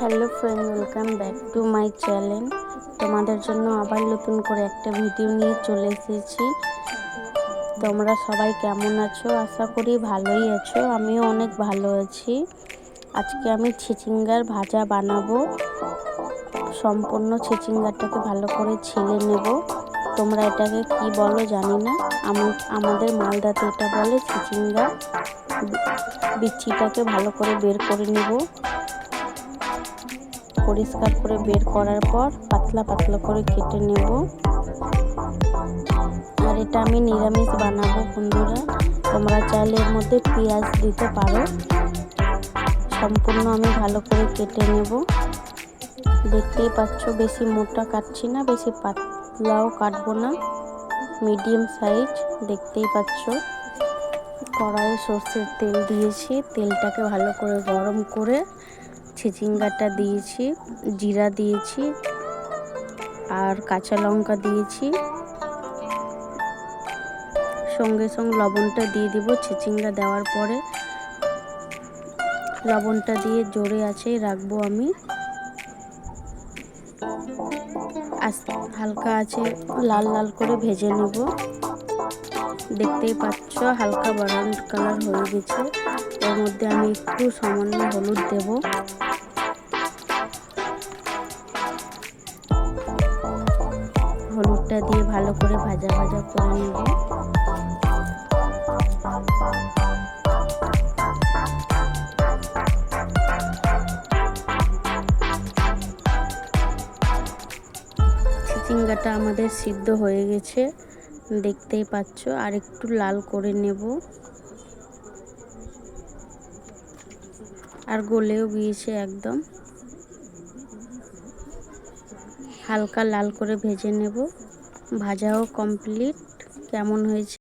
Hello friend, welcome back to my channel. তোমাদের জন্য আবার নতুন করে একটা ভিডিও নিয়ে চলে এসেছি। তোমরা সবাই কেমন আছো? আশা করি ভালোই আছো। আমিও অনেক ভালো আছি। আজকে আমি চিচিঙ্গার ভাজা বানাবো। সম্পূর্ণ চিচিঙ্গাটাকে ভালো করে ছিলে নেব। তোমরা এটাকে কি বলো জানি না, আমাদের মালদাতে এটা বলে চিচিঙ্গা। বিচিটাকে ভালো করে বের করে নেব। পরিষ্কার করে বের করার পর পাতলা পাতলা করে কেটে নেব। আর এটা আমি নিরামিষ বানাবো বন্ধুরা, তোমরা চাইলে এর মধ্যে পেঁয়াজ দিতে পারো। সম্পূর্ণ আমি ভালো করে কেটে নেব। দেখতেই পাচ্ছ, বেশি মোটা কাটছি না, বেশি পাতলাও কাটবো না, মিডিয়াম সাইজ। দেখতেই পাচ্ছ, কড়াইয়ে সর্ষের তেল দিয়েছি। তেলটাকে ভালো করে গরম করে চিচিঙ্গাটা দিয়েছি, জিরা দিয়েছি আর কাঁচা লঙ্কা দিয়েছি। সঙ্গে সঙ্গে লবণটা দিয়ে দিব। চিচিঙ্গা দেওয়ার পরে লবণটা দিয়ে জোরে আছে রাখবো আমি। হালকা আছে লাল লাল করে ভেজে নেব। দেখতেই পাচ্ছ হালকা ব্রাউন কালার হয়ে গেছে। এর মধ্যে আমি একটু সামান্য হলুদ দেব। হলুদটা দিয়ে ভালো করে ভাজা ভাজা করে নেব। চিচিঙ্গাটা আমাদের সিদ্ধ হয়ে গেছে, দেখতেই পাচ্ছ। আর একটু লাল করে নেব। আর গলেও গিয়েছে একদম। হালকা লাল করে ভেজে নেব। ভাজাও কমপ্লিট। কেমন হয়েছে